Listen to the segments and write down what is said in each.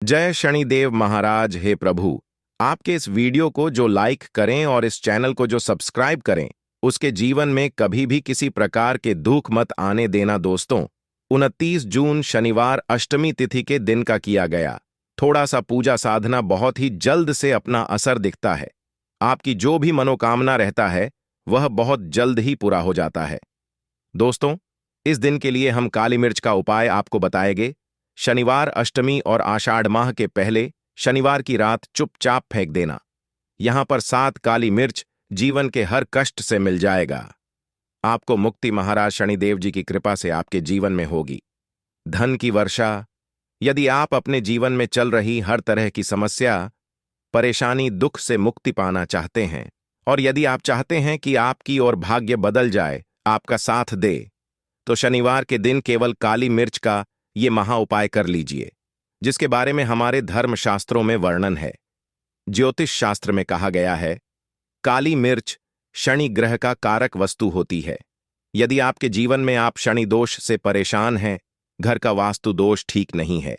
जय शनिदेव महाराज। हे प्रभु, आपके इस वीडियो को जो लाइक करें और इस चैनल को जो सब्सक्राइब करें, उसके जीवन में कभी भी किसी प्रकार के दुख मत आने देना। दोस्तों, 29 जून शनिवार अष्टमी तिथि के दिन का किया गया थोड़ा सा पूजा साधना बहुत ही जल्द से अपना असर दिखता है। आपकी जो भी मनोकामना रहता है वह बहुत जल्द ही पूरा हो जाता है। दोस्तों, इस दिन के लिए हम काली मिर्च का उपाय आपको बताएंगे। शनिवार अष्टमी और आषाढ़ माह के पहले शनिवार की रात चुपचाप फेंक देना। यहां पर 7 काली मिर्च जीवन के हर कष्ट से मिल जाएगा। आपको मुक्ति महाराज शनिदेव जी की कृपा से आपके जीवन में होगी। धन की वर्षा। यदि आप अपने जीवन में चल रही हर तरह की समस्या, परेशानी, दुख से मुक्ति पाना चाहते हैं और यदि आप चाहते हैं कि आपकी और भाग्य बदल जाए, आपका साथ दे, तो शनिवार के दिन केवल काली मिर्च का ये महा उपाय कर लीजिए, जिसके बारे में हमारे धर्मशास्त्रों में वर्णन है। ज्योतिष शास्त्र में कहा गया है, काली मिर्च शनि ग्रह का कारक वस्तु होती है। यदि आपके जीवन में आप शनि दोष से परेशान हैं, घर का वास्तु दोष ठीक नहीं है,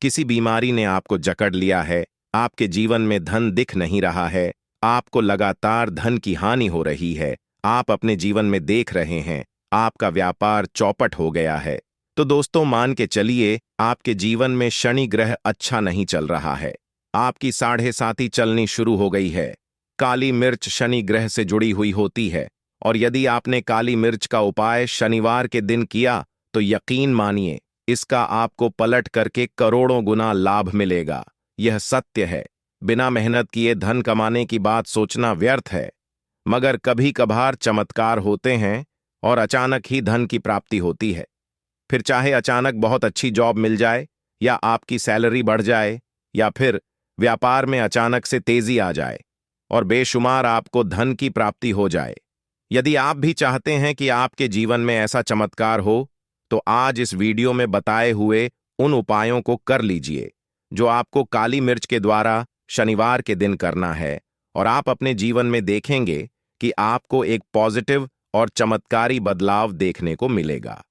किसी बीमारी ने आपको जकड़ लिया है, आपके जीवन में धन दिख नहीं रहा है, आपको लगातार धन की हानि हो रही है, आप अपने जीवन में देख रहे हैं आपका व्यापार चौपट हो गया है, तो दोस्तों मान के चलिए आपके जीवन में शनि ग्रह अच्छा नहीं चल रहा है। आपकी 7.5 चलनी शुरू हो गई है। काली मिर्च शनि ग्रह से जुड़ी हुई होती है और यदि आपने काली मिर्च का उपाय शनिवार के दिन किया तो यकीन मानिए इसका आपको पलट करके करोड़ों गुना लाभ मिलेगा। यह सत्य है। बिना मेहनत किए धन कमाने की बात सोचना व्यर्थ है, मगर कभी कभार चमत्कार होते हैं और अचानक ही धन की प्राप्ति होती है। फिर चाहे अचानक बहुत अच्छी जॉब मिल जाए या आपकी सैलरी बढ़ जाए या फिर व्यापार में अचानक से तेजी आ जाए और बेशुमार आपको धन की प्राप्ति हो जाए। यदि आप भी चाहते हैं कि आपके जीवन में ऐसा चमत्कार हो, तो आज इस वीडियो में बताए हुए उन उपायों को कर लीजिए जो आपको काली मिर्च के द्वारा शनिवार के दिन करना है और आप अपने जीवन में देखेंगे कि आपको एक पॉजिटिव और चमत्कारी बदलाव देखने को मिलेगा।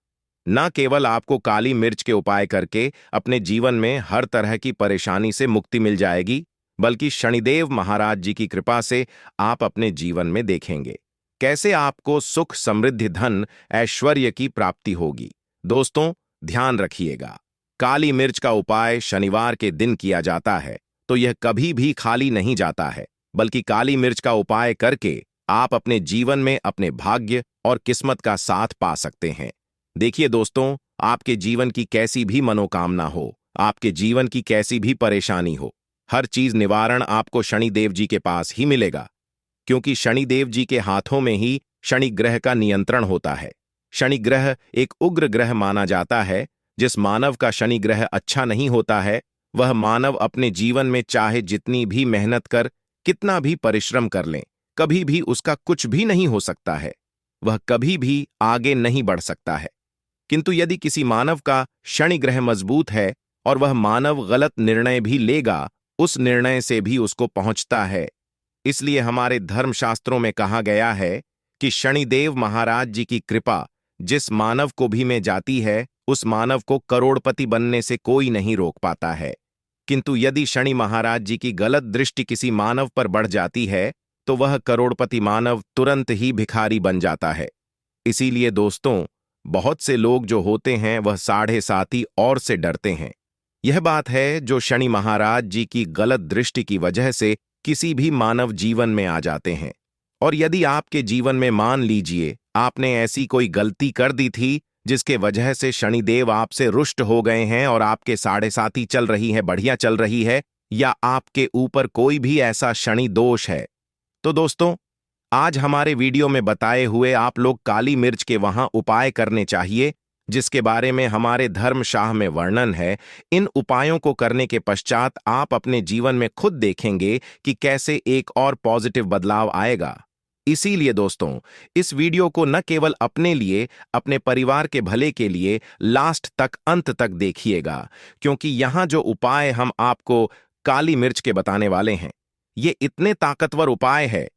न केवल आपको काली मिर्च के उपाय करके अपने जीवन में हर तरह की परेशानी से मुक्ति मिल जाएगी, बल्कि शनिदेव महाराज जी की कृपा से आप अपने जीवन में देखेंगे कैसे आपको सुख, समृद्धि, धन, ऐश्वर्य की प्राप्ति होगी। दोस्तों, ध्यान रखिएगा, काली मिर्च का उपाय शनिवार के दिन किया जाता है तो यह कभी भी खाली नहीं जाता है, बल्कि काली मिर्च का उपाय करके आप अपने जीवन में अपने भाग्य और किस्मत का साथ पा सकते हैं। देखिए दोस्तों, आपके जीवन की कैसी भी मनोकामना हो, आपके जीवन की कैसी भी परेशानी हो, हर चीज निवारण आपको शनिदेव जी के पास ही मिलेगा, क्योंकि शनिदेव जी के हाथों में ही शनि ग्रह का नियंत्रण होता है। शनि ग्रह एक उग्र ग्रह माना जाता है। जिस मानव का शनि ग्रह अच्छा नहीं होता है, वह मानव अपने जीवन में चाहे जितनी भी मेहनत कर, कितना भी परिश्रम कर लें, कभी भी उसका कुछ भी नहीं हो सकता है। वह कभी भी आगे नहीं बढ़ सकता है। किंतु यदि किसी मानव का शनि ग्रह मजबूत है और वह मानव गलत निर्णय भी लेगा, उस निर्णय से भी उसको पहुंचता है। इसलिए हमारे धर्मशास्त्रों में कहा गया है कि शनिदेव महाराज जी की कृपा जिस मानव को भी में जाती है, उस मानव को करोड़पति बनने से कोई नहीं रोक पाता है। किंतु यदि शनि महाराज जी की गलत दृष्टि किसी मानव पर बढ़ जाती है, तो वह करोड़पति मानव तुरंत ही भिखारी बन जाता है। इसीलिए दोस्तों, बहुत से लोग जो होते हैं वह 7.5 और से डरते हैं। यह बात है जो शनि महाराज जी की गलत दृष्टि की वजह से किसी भी मानव जीवन में आ जाते हैं। और यदि आपके जीवन में मान लीजिए आपने ऐसी कोई गलती कर दी थी जिसके वजह से शनिदेव आपसे रुष्ट हो गए हैं और आपके 7.5 चल रही है, बढ़िया चल रही है, या आपके ऊपर कोई भी ऐसा शनि दोष है, तो दोस्तों आज हमारे वीडियो में बताए हुए आप लोग काली मिर्च के वहां उपाय करने चाहिए, जिसके बारे में हमारे धर्मशास्त्र में वर्णन है। इन उपायों को करने के पश्चात आप अपने जीवन में खुद देखेंगे कि कैसे एक और पॉजिटिव बदलाव आएगा। इसीलिए दोस्तों, इस वीडियो को न केवल अपने लिए, अपने परिवार के भले के लिए लास्ट तक, अंत तक देखिएगा, क्योंकि यहां जो उपाय हम आपको काली मिर्च के बताने वाले हैं, ये इतने ताकतवर उपाय है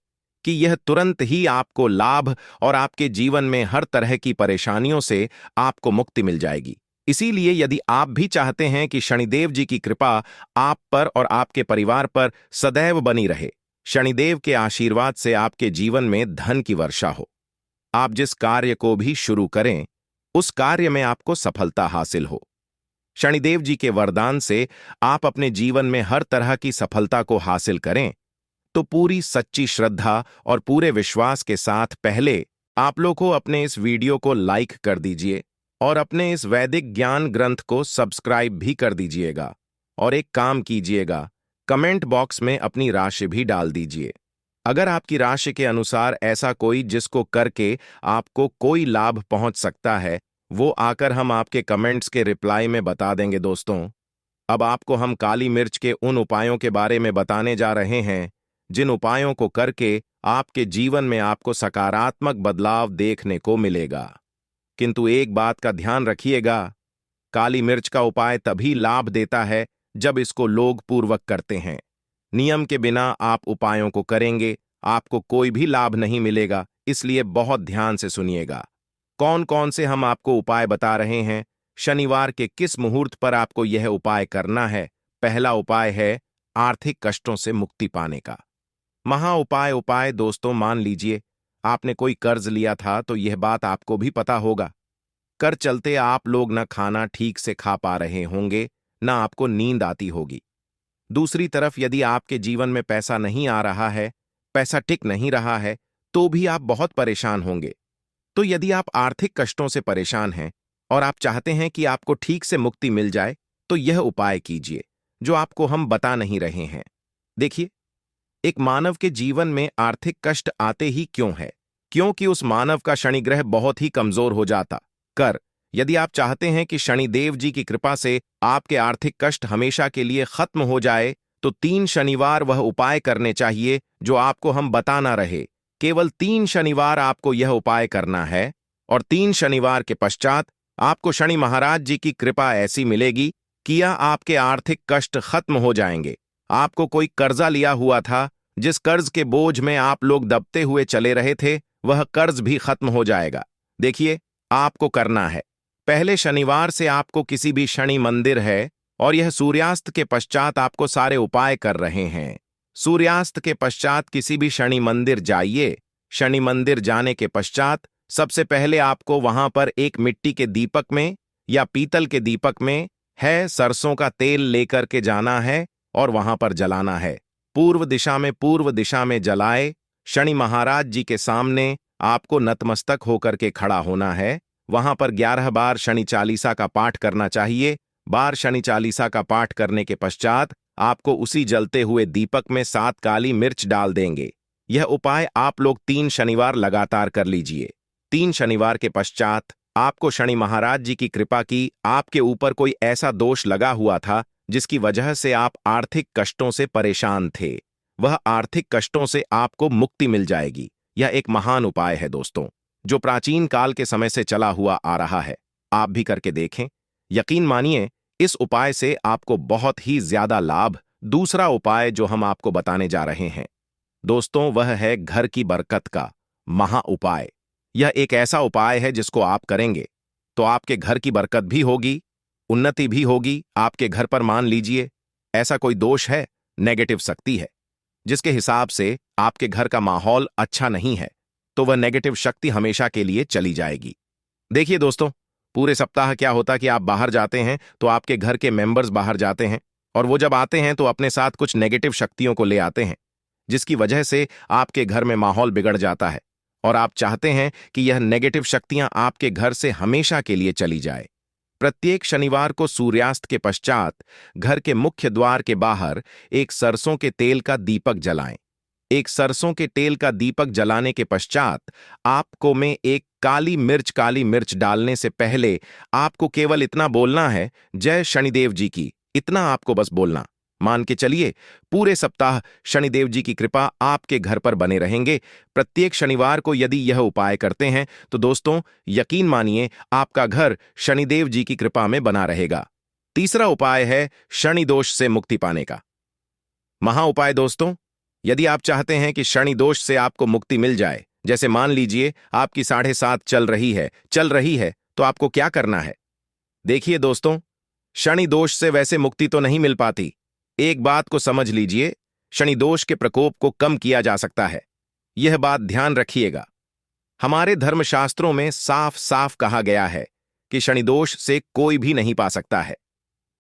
कि यह तुरंत ही आपको लाभ और आपके जीवन में हर तरह की परेशानियों से आपको मुक्ति मिल जाएगी। इसीलिए यदि आप भी चाहते हैं कि शनिदेव जी की कृपा आप पर और आपके परिवार पर सदैव बनी रहे, शनिदेव के आशीर्वाद से आपके जीवन में धन की वर्षा हो, आप जिस कार्य को भी शुरू करें उस कार्य में आपको सफलता हासिल हो, शनिदेव जी के वरदान से आप अपने जीवन में हर तरह की सफलता को हासिल करें, तो पूरी सच्ची श्रद्धा और पूरे विश्वास के साथ पहले आप लोग को अपने इस वीडियो को लाइक कर दीजिए और अपने इस वैदिक ज्ञान ग्रंथ को सब्सक्राइब भी कर दीजिएगा। और एक काम कीजिएगा, कमेंट बॉक्स में अपनी राशि भी डाल दीजिए। अगर आपकी राशि के अनुसार ऐसा कोई जिसको करके आपको कोई लाभ पहुंच सकता है, वो आकर हम आपके कमेंट्स के रिप्लाई में बता देंगे। दोस्तों, अब आपको हम काली मिर्च के उन उपायों के बारे में बताने जा रहे हैं जिन उपायों को करके आपके जीवन में आपको सकारात्मक बदलाव देखने को मिलेगा। किंतु एक बात का ध्यान रखिएगा, काली मिर्च का उपाय तभी लाभ देता है जब इसको लोग पूर्वक करते हैं। नियम के बिना आप उपायों को करेंगे, आपको कोई भी लाभ नहीं मिलेगा, इसलिए बहुत ध्यान से सुनिएगा। कौन कौन से हम आपको उपाय बता रहे हैं, शनिवार के किस मुहूर्त पर आपको यह उपाय करना है। पहला उपाय है आर्थिक कष्टों से मुक्ति पाने का महा उपाय। दोस्तों, मान लीजिए आपने कोई कर्ज लिया था, तो यह बात आपको भी पता होगा। कर चलते आप लोग न खाना ठीक से खा पा रहे होंगे, न आपको नींद आती होगी। दूसरी तरफ यदि आपके जीवन में पैसा नहीं आ रहा है, पैसा टिक नहीं रहा है, तो भी आप बहुत परेशान होंगे। तो यदि आप आर्थिक कष्टों से परेशान हैं और आप चाहते हैं कि आपको ठीक से मुक्ति मिल जाए, तो यह उपाय कीजिए जो आपको हम बता नहीं रहे हैं। देखिए, एक मानव के जीवन में आर्थिक कष्ट आते ही क्यों है? क्योंकि उस मानव का शनिग्रह बहुत ही कमजोर हो जाता। यदि आप चाहते हैं कि शनिदेव जी की कृपा से आपके आर्थिक कष्ट हमेशा के लिए खत्म हो जाए, तो 3 शनिवार वह उपाय करने चाहिए जो आपको हम बता ना रहे। केवल 3 शनिवार आपको यह उपाय करना है और 3 शनिवार के पश्चात आपको शनि महाराज जी की कृपा ऐसी मिलेगी कि यह आपके आर्थिक कष्ट खत्म हो जाएंगे। आपको कोई कर्जा लिया हुआ था, जिस कर्ज के बोझ में आप लोग दबते हुए चले रहे थे, वह कर्ज भी खत्म हो जाएगा। देखिए, आपको करना है, पहले शनिवार से आपको किसी भी शनि मंदिर है और यह सूर्यास्त के पश्चात आपको सारे उपाय कर रहे हैं। सूर्यास्त के पश्चात किसी भी शनि मंदिर जाइए। शनि मंदिर जाने के पश्चात सबसे पहले आपको वहां पर एक मिट्टी के दीपक में या पीतल के दीपक में है सरसों का तेल लेकर के जाना है और वहां पर जलाना है। पूर्व दिशा में जलाए शनि महाराज जी के सामने आपको नतमस्तक होकर के खड़ा होना है। वहां पर 11 बार शनि चालीसा का पाठ करना चाहिए। बार शनि चालीसा का पाठ करने के पश्चात आपको उसी जलते हुए दीपक में 7 काली मिर्च डाल देंगे। यह उपाय आप लोग 3 शनिवार लगातार कर लीजिए। 3 शनिवार के पश्चात आपको शनि महाराज जी की कृपा की आपके ऊपर कोई ऐसा दोष लगा हुआ था जिसकी वजह से आप आर्थिक कष्टों से परेशान थे, वह आर्थिक कष्टों से आपको मुक्ति मिल जाएगी। यह एक महान उपाय है दोस्तों, जो प्राचीन काल के समय से चला हुआ आ रहा है। आप भी करके देखें, यकीन मानिए इस उपाय से आपको बहुत ही ज्यादा लाभ। दूसरा उपाय जो हम आपको बताने जा रहे हैं दोस्तों, वह है घर की बरकत का महा उपाय। यह एक ऐसा उपाय है जिसको आप करेंगे तो आपके घर की बरकत भी होगी, उन्नति भी होगी। आपके घर पर मान लीजिए ऐसा कोई दोष है, नेगेटिव शक्ति है, जिसके हिसाब से आपके घर का माहौल अच्छा नहीं है, तो वह नेगेटिव शक्ति हमेशा के लिए चली जाएगी। देखिए दोस्तों, पूरे सप्ताह क्या होता कि आप बाहर जाते हैं तो आपके घर के मेंबर्स बाहर जाते हैं और वो जब आते हैं तो अपने साथ कुछ नेगेटिव शक्तियों को ले आते हैं, जिसकी वजह से आपके घर में माहौल बिगड़ जाता है और आप चाहते हैं कि यह नेगेटिव शक्तियां आपके घर से हमेशा के लिए चली जाए। प्रत्येक शनिवार को सूर्यास्त के पश्चात घर के मुख्य द्वार के बाहर एक सरसों के तेल का दीपक जलाएं। एक सरसों के तेल का दीपक जलाने के पश्चात आपको में एक काली मिर्च डालने से पहले आपको केवल इतना बोलना है, जय शनिदेव जी की। इतना आपको बस बोलना। मान के चलिए पूरे सप्ताह शनिदेव जी की कृपा आपके घर पर बने रहेंगे। प्रत्येक शनिवार को यदि यह उपाय करते हैं तो दोस्तों यकीन मानिए आपका घर शनिदेव जी की कृपा में बना रहेगा। तीसरा उपाय है शनि दोष से मुक्ति पाने का महा उपाय। दोस्तों, यदि आप चाहते हैं कि शनि दोष से आपको मुक्ति मिल जाए, जैसे मान लीजिए आपकी 7.5 चल रही है, तो आपको क्या करना है? देखिए दोस्तों, शनि दोष से वैसे मुक्ति तो नहीं मिल पाती। एक बात को समझ लीजिए, शनि दोष के प्रकोप को कम किया जा सकता है। यह बात ध्यान रखिएगा। हमारे धर्मशास्त्रों में साफ साफ कहा गया है कि शनि दोष से कोई भी नहीं पा सकता है।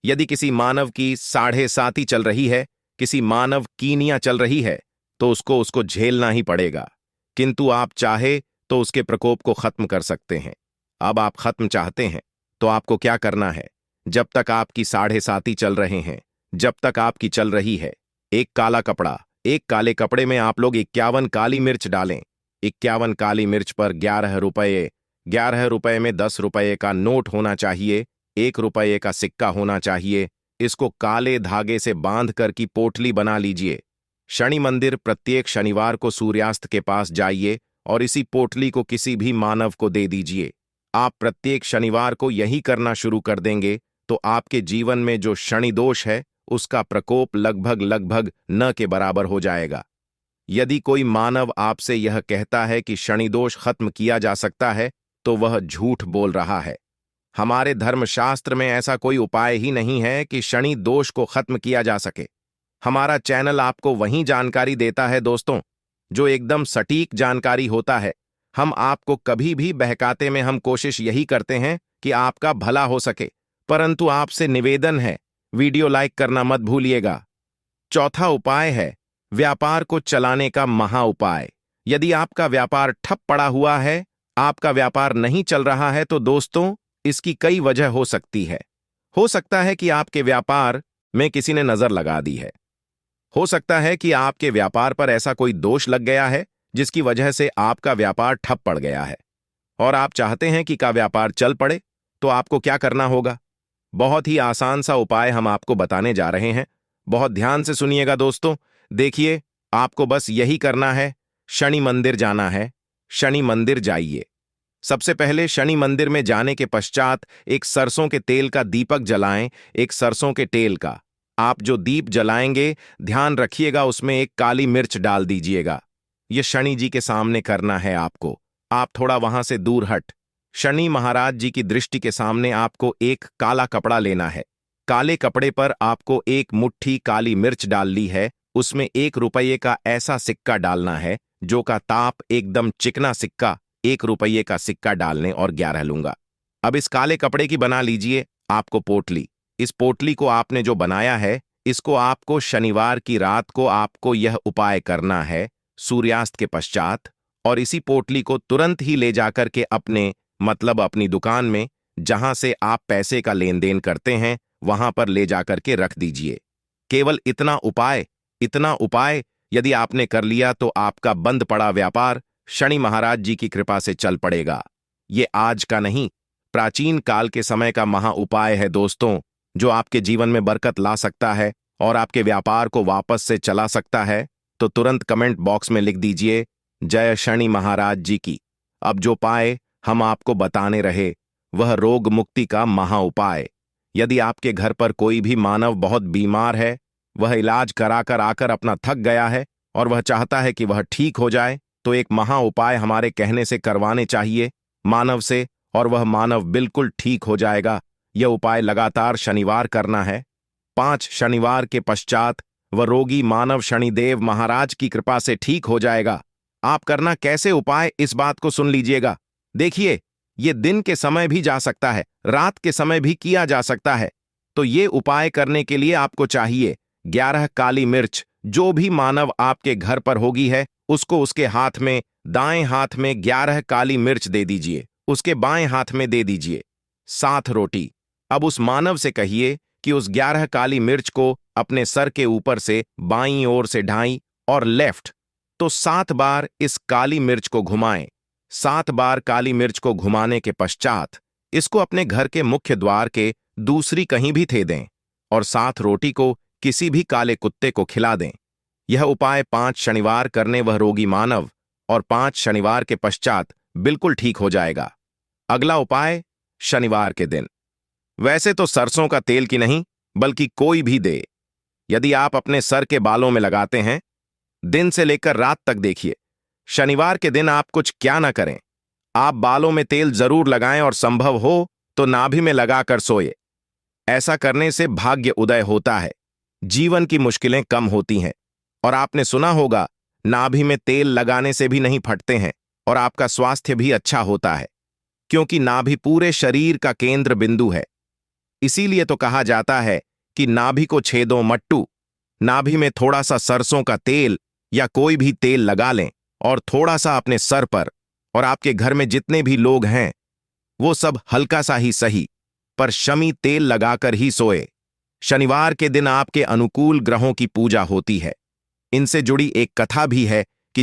यदि किसी मानव की साढ़े साती चल रही है, किसी मानव कीनिया चल रही है, तो उसको झेलना ही पड़ेगा। किंतु आप चाहे तो उसके प्रकोप को खत्म कर सकते हैं। अब आप खत्म चाहते हैं तो आपको क्या करना है? जब तक आपकी साढ़े साती चल रहे हैं, जब तक आपकी चल रही है, एक काला कपड़ा, एक काले कपड़े में आप लोग 51 काली मिर्च डालें। 51 काली मिर्च पर 11 रुपये, 11 रुपये में 10 रुपये का नोट होना चाहिए, 1 रुपये का सिक्का होना चाहिए। इसको काले धागे से बांध कर की पोटली बना लीजिए। शनि मंदिर प्रत्येक शनिवार को सूर्यास्त के पास जाइए और इसी पोटली को किसी भी मानव को दे दीजिए। आप प्रत्येक शनिवार को यही करना शुरू कर देंगे तो आपके जीवन में जो शनि दोष है उसका प्रकोप लगभग लगभग न के बराबर हो जाएगा। यदि कोई मानव आपसे यह कहता है कि शनि दोष खत्म किया जा सकता है तो वह झूठ बोल रहा है। हमारे धर्मशास्त्र में ऐसा कोई उपाय ही नहीं है कि शनि दोष को खत्म किया जा सके। हमारा चैनल आपको वही जानकारी देता है दोस्तों, जो एकदम सटीक जानकारी होता है। हम आपको कभी भी बहकाते में हम कोशिश यही करते हैं कि आपका भला हो सके, परंतु आपसे निवेदन है, वीडियो लाइक करना मत भूलिएगा। चौथा उपाय है व्यापार को चलाने का महा उपाय। यदि आपका व्यापार ठप पड़ा हुआ है, आपका व्यापार नहीं चल रहा है, तो दोस्तों इसकी कई वजह हो सकती है। हो सकता है कि आपके व्यापार में किसी ने नजर लगा दी है। हो सकता है कि आपके व्यापार पर ऐसा कोई दोष लग गया है जिसकी वजह से आपका व्यापार ठप पड़ गया है और आप चाहते हैं कि का व्यापार चल पड़े। तो आपको क्या करना होगा? बहुत ही आसान सा उपाय हम आपको बताने जा रहे हैं। बहुत ध्यान से सुनिएगा दोस्तों। देखिए, आपको बस यही करना है, शनि मंदिर जाना है। शनि मंदिर जाइए। सबसे पहले शनि मंदिर में जाने के पश्चात एक सरसों के तेल का दीपक जलाएं। एक सरसों के तेल का आप जो दीप जलाएंगे, ध्यान रखिएगा उसमें एक काली मिर्च डाल दीजिएगा। यह शनि जी के सामने करना है आपको। आप थोड़ा वहां से दूर हट, शनि महाराज जी की दृष्टि के सामने आपको एक काला कपड़ा लेना है। काले कपड़े पर आपको एक मुट्ठी काली मिर्च डाल ली है। उसमें 1 रुपये का ऐसा सिक्का डालना है जो का ताप एकदम चिकना सिक्का, 1 रुपये का सिक्का डालने और 11 लूंगा। अब इस काले कपड़े की बना लीजिए आपको पोटली। इस पोटली को आपने जो बनाया है, इसको आपको शनिवार की रात को आपको यह उपाय करना है सूर्यास्त के पश्चात, और इसी पोटली को तुरंत ही ले जाकर के अपनी दुकान में, जहां से आप पैसे का लेन देन करते हैं, वहां पर ले जाकर के रख दीजिए। केवल इतना उपाय यदि आपने कर लिया तो आपका बंद पड़ा व्यापार शनि महाराज जी की कृपा से चल पड़ेगा। ये आज का नहीं, प्राचीन काल के समय का महा उपाय है दोस्तों, जो आपके जीवन में बरकत ला सकता है और आपके व्यापार को वापस से चला सकता है। तो तुरंत कमेंट बॉक्स में लिख दीजिए, जय शनि महाराज जी की। अब जो उपाय हम आपको बताने रहे वह रोग मुक्ति का महा उपाय। यदि आपके घर पर कोई भी मानव बहुत बीमार है, वह इलाज कराकर आकर अपना थक गया है और वह चाहता है कि वह ठीक हो जाए, तो एक महा उपाय हमारे कहने से करवाने चाहिए मानव से, और वह मानव बिल्कुल ठीक हो जाएगा। यह उपाय लगातार शनिवार करना है। 5 शनिवार के पश्चात वह रोगी मानव शनिदेव महाराज की कृपा से ठीक हो जाएगा। आप करना कैसे उपाय, इस बात को सुन लीजिएगा। देखिए, ये दिन के समय भी जा सकता है, रात के समय भी किया जा सकता है। तो ये उपाय करने के लिए आपको चाहिए 11 काली मिर्च। जो भी मानव आपके घर पर होगी है, उसको उसके हाथ में, दाएं हाथ में 11 काली मिर्च दे दीजिए, उसके बाएं हाथ में दे दीजिए 7 रोटी। अब उस मानव से कहिए कि उस 11 काली मिर्च को अपने सर के ऊपर से बाईं ओर से ढाई और लेफ्ट, तो 7 बार इस काली मिर्च को घुमाएं। 7 बार काली मिर्च को घुमाने के पश्चात इसको अपने घर के मुख्य द्वार के दूसरी कहीं भी थे दें और 7 रोटी को किसी भी काले कुत्ते को खिला दें। यह उपाय 5 शनिवार करने वह रोगी मानव और 5 शनिवार के पश्चात बिल्कुल ठीक हो जाएगा। अगला उपाय शनिवार के दिन, वैसे तो सरसों का तेल की नहीं बल्कि कोई भी दे, यदि आप अपने सर के बालों में लगाते हैं, दिन से लेकर रात तक देखिए, शनिवार के दिन आप कुछ क्या ना करें, आप बालों में तेल जरूर लगाएं और संभव हो तो नाभि में लगाकर सोए। ऐसा करने से भाग्य उदय होता है, जीवन की मुश्किलें कम होती हैं। और आपने सुना होगा, नाभि में तेल लगाने से भी नहीं फटते हैं और आपका स्वास्थ्य भी अच्छा होता है, क्योंकि नाभि पूरे शरीर का केंद्र बिंदु है। इसीलिए तो कहा जाता है कि नाभि को छेदो मट्टू। नाभि में थोड़ा सा सरसों का तेल या कोई भी तेल लगा लें और थोड़ा सा अपने सर पर, और आपके घर में जितने भी लोग हैं वो सब हल्का सा ही सही, पर शमी तेल लगाकर ही सोए। शनिवार के दिन आपके अनुकूल ग्रहों की पूजा होती है। इनसे जुड़ी एक कथा भी है कि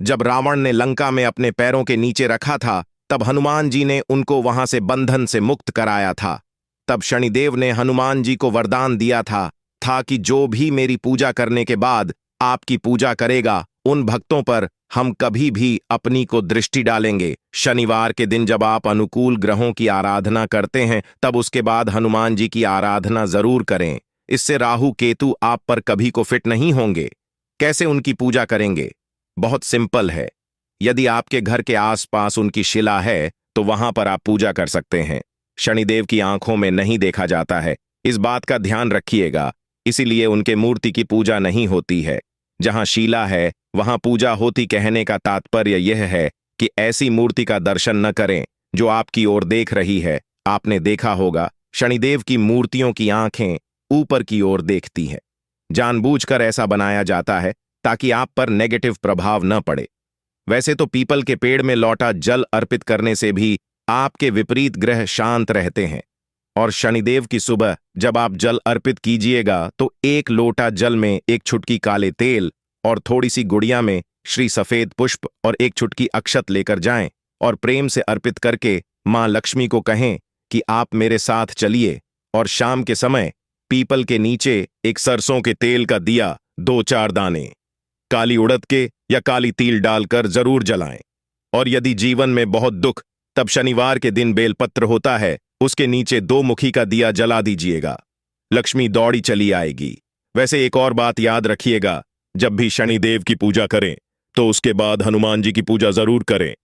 जब रावण ने लंका में अपने पैरों के नीचे रखा था, तब हनुमान जी ने उनको वहां से बंधन से मुक्त कराया था। तब शनिदेव ने हनुमान जी को वरदान दिया था कि जो भी मेरी पूजा करने के बाद आपकी पूजा करेगा, उन भक्तों पर हम कभी भी अपनी को दृष्टि डालेंगे। शनिवार के दिन जब आप अनुकूल ग्रहों की आराधना करते हैं, तब उसके बाद हनुमान जी की आराधना जरूर करें। इससे राहु केतु आप पर कभी को फिट नहीं होंगे। कैसे उनकी पूजा करेंगे? बहुत सिंपल है। यदि आपके घर के आसपास उनकी शिला है तो वहां पर आप पूजा कर सकते हैं। शनिदेव की आंखों में नहीं देखा जाता है, इस बात का ध्यान रखिएगा। इसीलिए उनके मूर्ति की पूजा नहीं होती है। जहां शिला है वहां पूजा होती। कहने का तात्पर्य यह है कि ऐसी मूर्ति का दर्शन न करें जो आपकी ओर देख रही है। आपने देखा होगा, शनिदेव की मूर्तियों की आंखें ऊपर की ओर देखती हैं। जानबूझकर ऐसा बनाया जाता है ताकि आप पर नेगेटिव प्रभाव न पड़े। वैसे तो पीपल के पेड़ में लौटा जल अर्पित करने से भी आपके विपरीत ग्रह शांत रहते हैं। और शनिदेव की सुबह जब आप जल अर्पित कीजिएगा तो एक लोटा जल में एक चुटकी काले तेल और थोड़ी सी गुड़िया में श्री सफेद पुष्प और एक चुटकी अक्षत लेकर जाएं और प्रेम से अर्पित करके मां लक्ष्मी को कहें कि आप मेरे साथ चलिए, और शाम के समय पीपल के नीचे एक सरसों के तेल का दिया 2-4 दाने काली उड़द के या काली तिल डालकर जरूर जलाएं। और यदि जीवन में बहुत दुख, तब शनिवार के दिन बेलपत्र होता है, उसके नीचे 2 मुखी का दिया जला दीजिएगा। लक्ष्मी दौड़ी चली आएगी। वैसे एक और बात याद रखिएगा, जब भी शनिदेव की पूजा करें तो उसके बाद हनुमान जी की पूजा जरूर करें,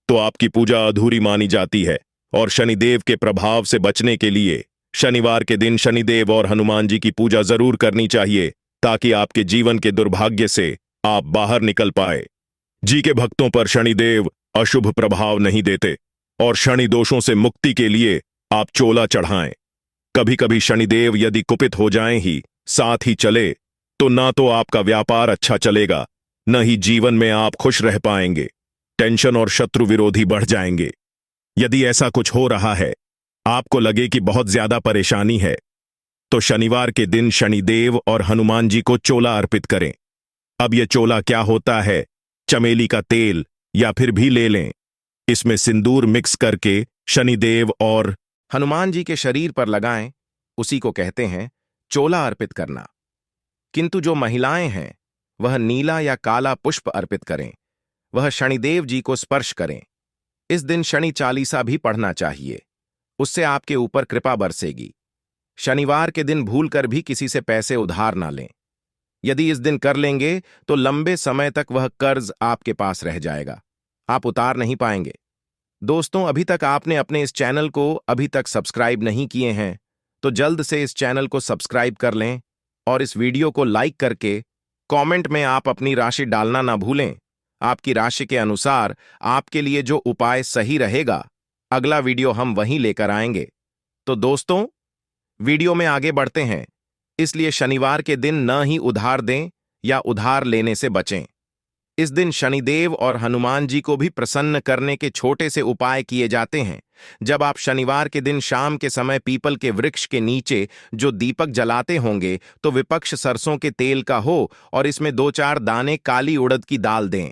तो आपकी पूजा अधूरी मानी जाती है। और शनिदेव के प्रभाव से बचने के लिए शनिवार के दिन शनिदेव और हनुमान जी की पूजा जरूर करनी चाहिए, ताकि आपके जीवन के दुर्भाग्य से आप बाहर निकल पाए। जी के भक्तों पर शनिदेव अशुभ प्रभाव नहीं देते, और शनि दोषों से मुक्ति के लिए आप चोला चढ़ाएं। कभी कभी शनिदेव यदि कुपित हो जाएं ही साथ ही चले तो ना तो आपका व्यापार अच्छा चलेगा, न ही जीवन में आप खुश रह पाएंगे। टेंशन और शत्रु विरोधी बढ़ जाएंगे। यदि ऐसा कुछ हो रहा है, आपको लगे कि बहुत ज्यादा परेशानी है, तो शनिवार के दिन शनिदेव और हनुमान जी को चोला अर्पित करें। अब यह चोला क्या होता है? चमेली का तेल या फिर भी ले लें। इसमें सिंदूर मिक्स करके शनिदेव और हनुमान जी के शरीर पर लगाएं। उसी को कहते हैं चोला अर्पित करना। किंतु जो महिलाएं हैं वह नीला या काला पुष्प अर्पित करें, वह शनिदेव जी को स्पर्श करें। इस दिन शनि चालीसा भी पढ़ना चाहिए, उससे आपके ऊपर कृपा बरसेगी। शनिवार के दिन भूलकर भी किसी से पैसे उधार ना लें। यदि इस दिन कर लेंगे तो लंबे समय तक वह कर्ज आपके पास रह जाएगा, आप उतार नहीं पाएंगे। दोस्तों, अभी तक आपने अपने इस चैनल को अभी तक सब्सक्राइब नहीं किए हैं तो जल्द से इस चैनल को सब्सक्राइब कर लें, और इस वीडियो को लाइक करके कमेंट में आप अपनी राशि डालना ना भूलें। आपकी राशि के अनुसार आपके लिए जो उपाय सही रहेगा, अगला वीडियो हम वहीं लेकर आएंगे। तो दोस्तों, वीडियो में आगे बढ़ते हैं। इसलिए शनिवार के दिन न ही उधार दें या उधार लेने से बचें। इस दिन शनिदेव और हनुमान जी को भी प्रसन्न करने के छोटे से उपाय किए जाते हैं। जब आप शनिवार के दिन शाम के समय पीपल के वृक्ष के नीचे जो दीपक जलाते होंगे तो विपक्ष सरसों के तेल का हो और इसमें 2-4 दाने काली उड़द की दाल दें।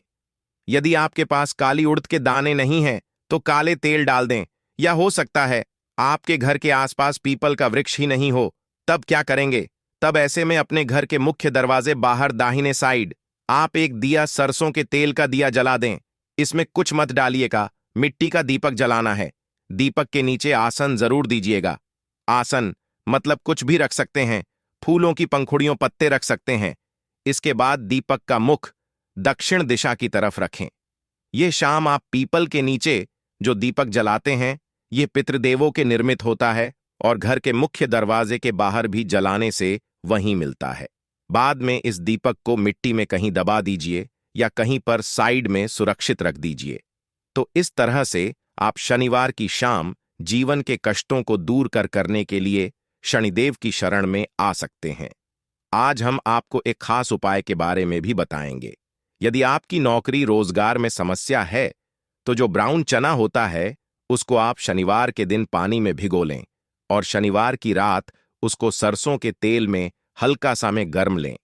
यदि आपके पास काली उड़द के दाने नहीं हैं तो काले तेल डाल दें, या हो सकता है आपके घर के आसपास पीपल का वृक्ष ही नहीं हो। तब क्या करेंगे? तब ऐसे में अपने घर के मुख्य दरवाजे बाहर दाहिने साइड आप एक दिया सरसों के तेल का दिया जला दें। इसमें कुछ मत डालिएगा, मिट्टी का दीपक जलाना है। दीपक के नीचे आसन जरूर दीजिएगा। आसन मतलब कुछ भी रख सकते हैं, फूलों की पंखुड़ियों पत्ते रख सकते हैं। इसके बाद दीपक का मुख दक्षिण दिशा की तरफ रखें। यह शाम आप पीपल के नीचे जो दीपक जलाते हैं ये पितृदेवों के निर्मित होता है और घर के मुख्य दरवाजे के बाहर भी जलाने से वहीं मिलता है। बाद में इस दीपक को मिट्टी में कहीं दबा दीजिए या कहीं पर साइड में सुरक्षित रख दीजिए। तो इस तरह से आप शनिवार की शाम जीवन के कष्टों को दूर करने के लिए शनिदेव की शरण में आ सकते हैं। आज हम आपको एक खास उपाय के बारे में भी बताएंगे। यदि आपकी नौकरी रोजगार में समस्या है, तो जो ब्राउन चना होता है उसको आप शनिवार के दिन पानी में भिगो लें और शनिवार की रात उसको सरसों के तेल में हल्का सा में गर्म लें।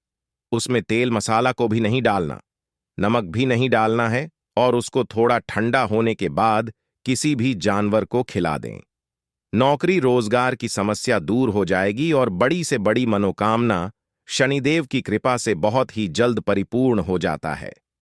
उसमें तेल मसाला को भी नहीं डालना, नमक भी नहीं डालना है और उसको थोड़ा ठंडा होने के बाद किसी भी जानवर को खिला दें। नौकरी रोजगार की समस्या दूर हो जाएगी और बड़ी से बड़ी मनोकामना शनिदेव की कृपा से बहुत ही जल्द परिपूर्ण हो जाता है।